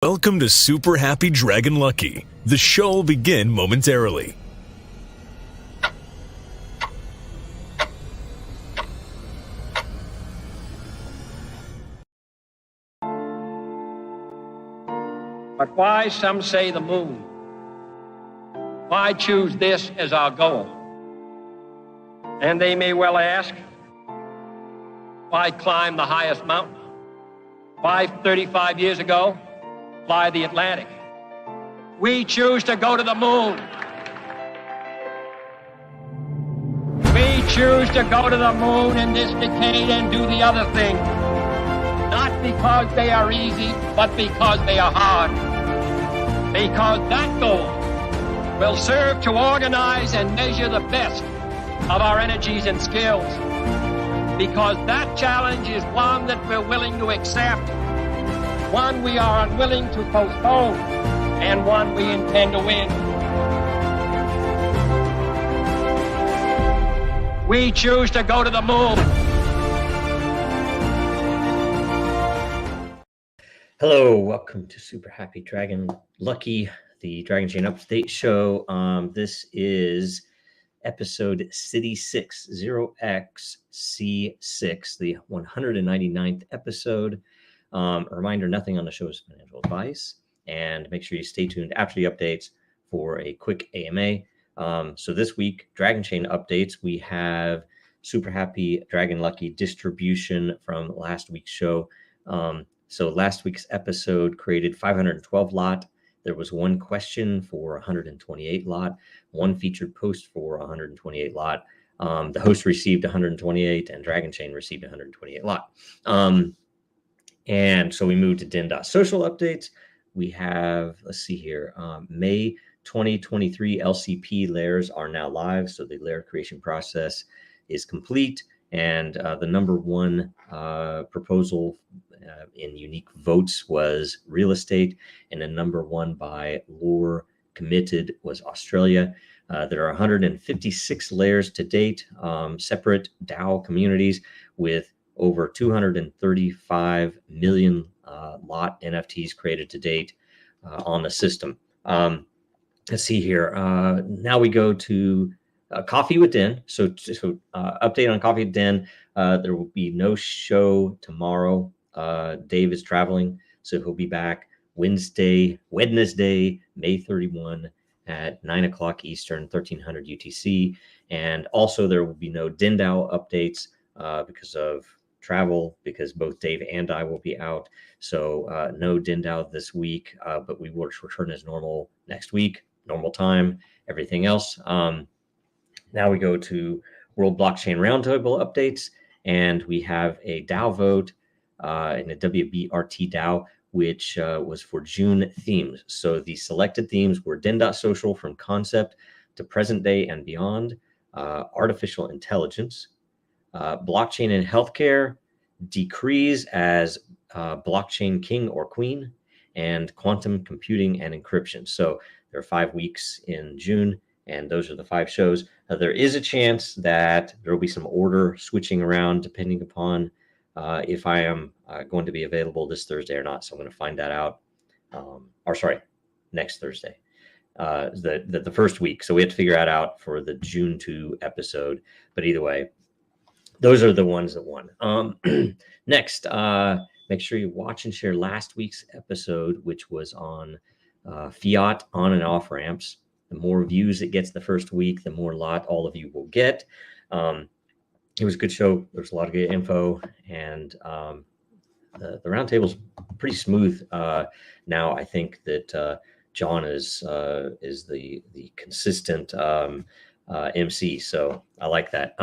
Welcome to Super Happy Dragon Lucky. The show will begin momentarily. But why, some say, the moon? Why choose this as our goal? And they may well ask, why climb the highest mountain? Why, 35 years ago, fly the Atlantic? We choose to go to the moon. We choose to go to the moon in this decade and do the other thing. Not because they are easy, but because they are hard. Because that goal will serve to organize and measure the best of our energies and skills. Because that challenge is one that we're willing to accept, one we are unwilling to postpone, and one we intend to win. We choose to go to the moon. Hello, welcome to Super Happy Dragon Lucky, the Dragonchain Updates show. This is episode City 6, 0xc6, the 199th episode. A reminder, nothing on the show is financial advice, and make sure you stay tuned after the updates for a quick AMA. So this week, Dragonchain updates, we have Super Happy Dragon Lucky distribution from last week's show. So last week's episode created 512 lot. There was one question for 128 lot, one featured post for 128 lot. The host received 128 and Dragonchain received 128 lot. And so we moved to Den.Social updates. We have, let's see here, May 2023 LCP lLirs are now live. So the LAIR creation process is complete. And the number one proposal in unique votes was real estate, and the number one by lore committed was Australia. There are 156 lairs to date, separate DAO communities with over 235 million lot NFTs created to date on the system. Let's see here. Now we go to Coffee with Den. So update on Coffee with Den. There will be no show tomorrow. Dave is traveling, so he'll be back Wednesday, May 31 at 9 o'clock Eastern, 1300 UTC. And also there will be no DENDAO updates because of travel, because both Dave and I will be out. So no DENDAO this week, but we will return as normal next week, normal time, everything else. Now we go to World Blockchain Roundtable updates, and we have a DAO vote in the WBRT DAO, which was for June themes. So the selected themes were Den.Social from concept to present day and beyond, artificial intelligence, blockchain and healthcare, decrees as blockchain king or queen, and quantum computing and encryption. So there are 5 weeks in June, and those are the 5 shows. There is a chance that there will be some order switching around depending upon if I am going to be available this Thursday or not. So I'm going to find that out, next Thursday, the first week. So we have to figure that out for the June 2 episode. But either way, those are the ones that won. Next, make sure you watch and share last week's episode, which was on fiat on and off ramps. The more views it gets the first week, the more lot all of you will get. It was a good show. There's a lot of good info, and the roundtable's pretty smooth now. I think that John is the consistent MC, so I like that.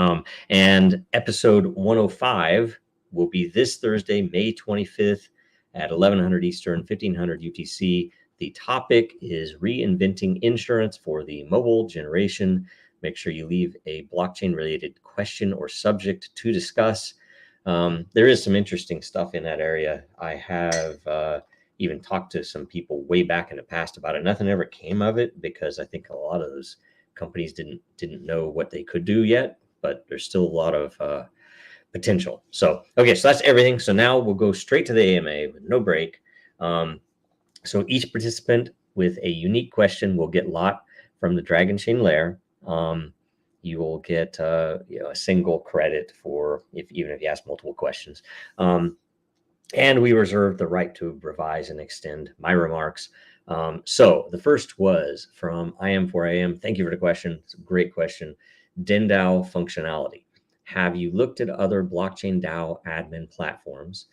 And episode 105 will be this Thursday, May 25th at 1100 Eastern, 1500 UTC. The topic is reinventing insurance for the mobile generation. Make sure you leave a blockchain-related question or subject to discuss. There is some interesting stuff in that area. I have even talked to some people way back in the past about it. Nothing ever came of it because I think a lot of those companies didn't know what they could do yet, but there's still a lot of potential. So, okay, so that's everything. So now we'll go straight to the AMA with no break. So each participant with a unique question will get LOT from the Dragonchain layer. You will get a single credit for even if you ask multiple questions. And we reserve the right to revise and extend my remarks. So the first was from IM4AM. Thank you for the question. It's a great question. DENDAO functionality. Have you looked at other blockchain DAO admin platforms?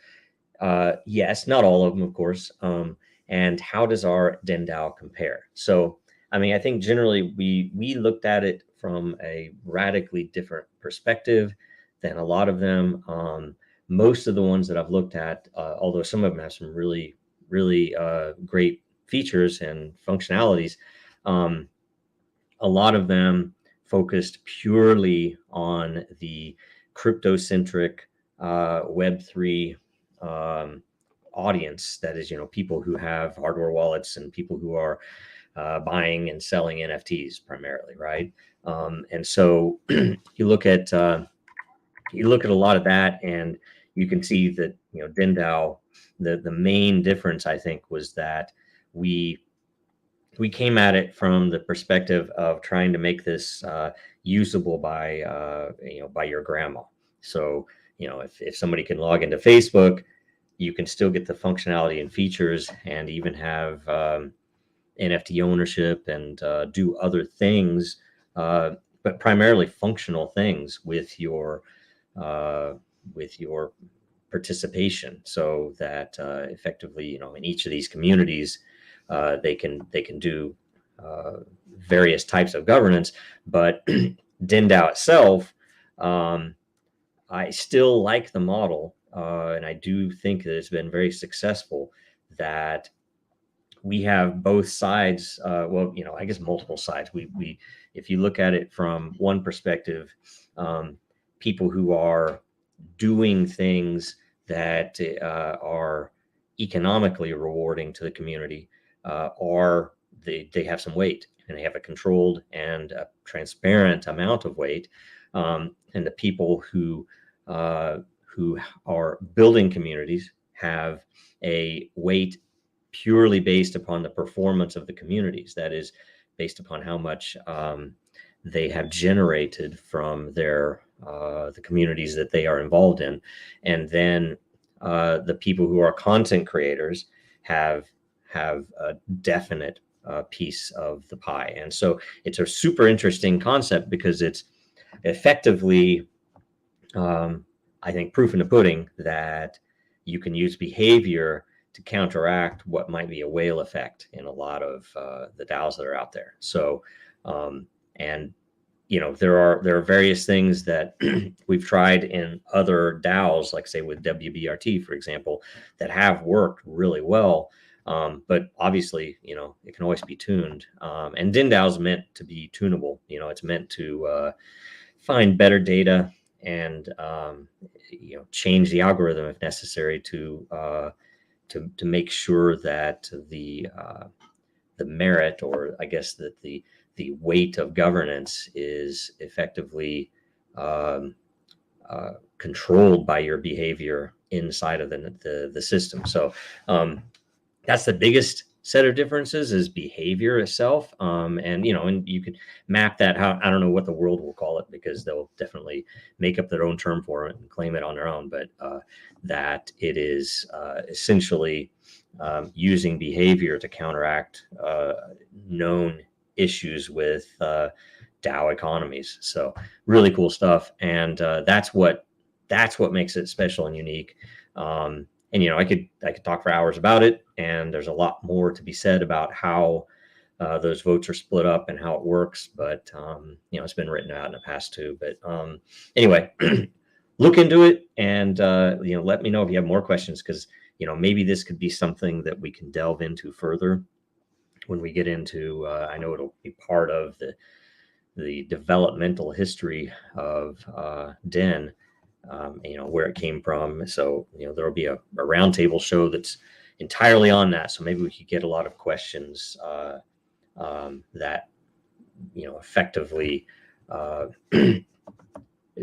Yes, not all of them, of course. And how does our DENDAO compare? So, I mean, I think generally we looked at it from a radically different perspective than a lot of them. Most of the ones that I've looked at, although some of them have some really, really great features and functionalities, a lot of them focused purely on the crypto-centric Web3 audience. That is, people who have hardware wallets and people who are buying and selling NFTs primarily, right? And so you look at a lot of that, and you can see that DENDAO, the main difference I think was that we came at it from the perspective of trying to make this usable by by your grandma. So if somebody can log into Facebook, you can still get the functionality and features, and even have NFT ownership and do other things, but primarily functional things with your participation, so that effectively, in each of these communities, they can do various types of governance. But DENDAO itself, I still like the model, and I do think that it's been very successful, that we have both sides. Well, I guess multiple sides. We if you look at it from one perspective, people who are doing things that are economically rewarding to the community, or they have some weight, and they have a controlled and a transparent amount of weight. And the people who are building communities have a weight purely based upon the performance of the communities. That is based upon how much they have generated from their the communities that they are involved in. And then the people who are content creators have a definite piece of the pie. And so it's a super interesting concept, because it's effectively, I think, proof in the pudding that you can use behavior to counteract what might be a whale effect in a lot of the DAOs that are out there. So, and there are various things that we've tried in other DAOs, like say with WBRT, for example, that have worked really well. But obviously, it can always be tuned. And DENDAO is meant to be tunable. It's meant to find better data and change the algorithm if necessary to make sure that the merit, or I guess that the weight of governance, is effectively controlled by your behavior inside of the system. So that's the biggest set of differences, is behavior itself. And you could map that. I don't know what the world will call it, because they'll definitely make up their own term for it and claim it on their own. But that it is essentially using behavior to counteract known issues with DAO economies. So really cool stuff. And that's what makes it special and unique. And I could talk for hours about it, and there's a lot more to be said about how those votes are split up and how it works. But it's been written out in the past too. But anyway, look into it, and let me know if you have more questions, because maybe this could be something that we can delve into further when we get into. I know it'll be part of the developmental history of DEN. Where it came from. So, there'll be a roundtable show that's entirely on that. So maybe we could get a lot of questions that, effectively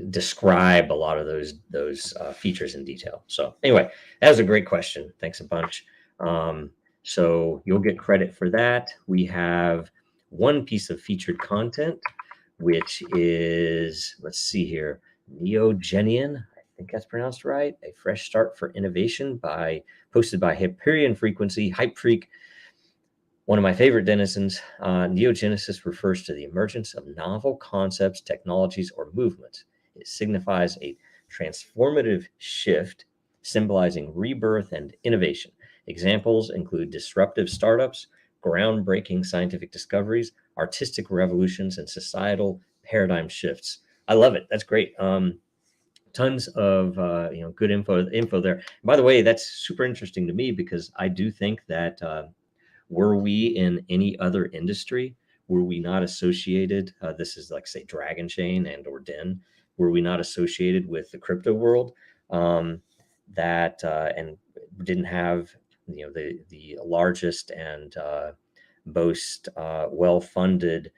describe a lot of those features in detail. So anyway, that was a great question. Thanks a bunch. So you'll get credit for that. We have one piece of featured content, which is, let's see here, Neogenian, I think that's pronounced right, a fresh start for innovation posted by Hyperion Frequency, Hype Freak, one of my favorite denizens. Neogenesis refers to the emergence of novel concepts, technologies, or movements. It signifies a transformative shift, symbolizing rebirth and innovation. Examples include disruptive startups, groundbreaking scientific discoveries, artistic revolutions, and societal paradigm shifts. I love it. That's great. Tons of good info there. By the way, that's super interesting to me because I do think that were we in any other industry, were we not associated, this is like say Dragonchain and or Den, were we not associated with the crypto world, and didn't have the largest and most well-funded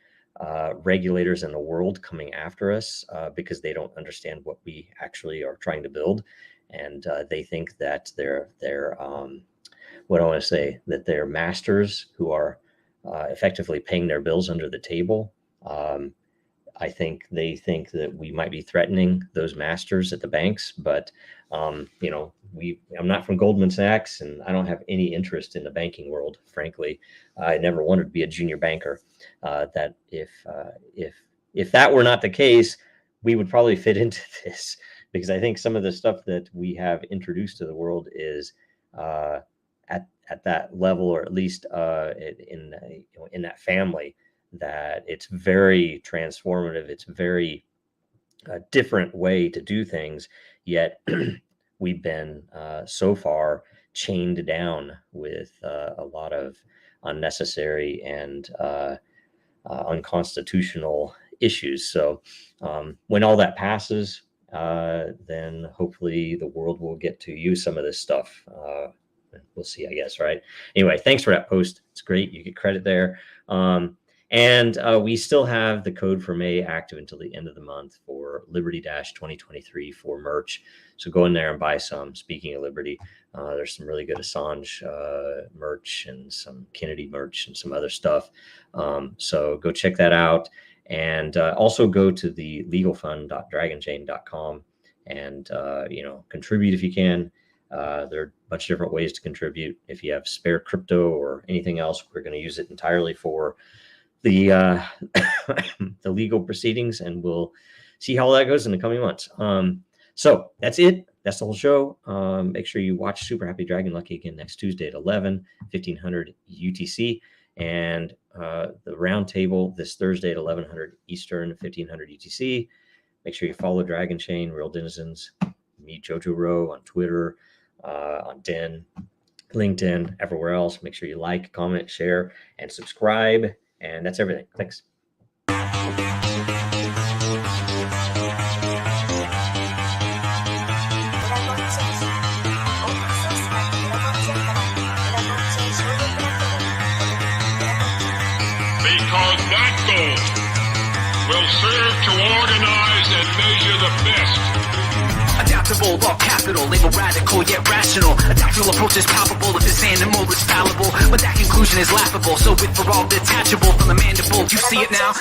regulators in the world coming after us because they don't understand what we actually are trying to build, and they think that they're what I want to say, that they're masters who are effectively paying their bills under the table. I think they think that we might be threatening those masters at the banks, but I'm not from Goldman Sachs, and I don't have any interest in the banking world. Frankly, I never wanted to be a junior banker. That if that were not the case, we would probably fit into this, because I think some of the stuff that we have introduced to the world is at that level, or at least in that family, that it's very transformative. It's very different way to do things, yet we've been so far chained down with a lot of unnecessary and unconstitutional issues. So when all that passes, then hopefully the world will get to use some of this stuff. We'll see, I guess, right? Anyway, thanks for that post. It's great. You get credit there. And we still have the code for May active until the end of the month for Liberty-2023 for merch. So go in there and buy some. Speaking of Liberty, there's some really good Assange merch and some Kennedy merch and some other stuff. So go check that out. And also go to the legalfund.dragonchain.com and, contribute if you can. There are a bunch of different ways to contribute. If you have spare crypto or anything else, we're going to use it entirely for the the legal proceedings, and we'll see how that goes in the coming months. So that's it. That's the whole show. Make sure you watch Super Happy Dragon Lucky again next Tuesday at 1500 UTC, and the roundtable this Thursday at 1100 Eastern, 1500 UTC. Make sure you follow Dragon Chain, Real Denizens. Meet Jojo Rowe on Twitter, on Den, LinkedIn, everywhere else. Make sure you like, comment, share, and subscribe. And that's everything. Thanks. Because that goal will serve to organize and measure the best. Adaptable, all capital, label radical yet rational. Adaptable approach is palpable if this animal is fallible, but that conclusion is laughable. So with for all detachable from the mandible, you see it now.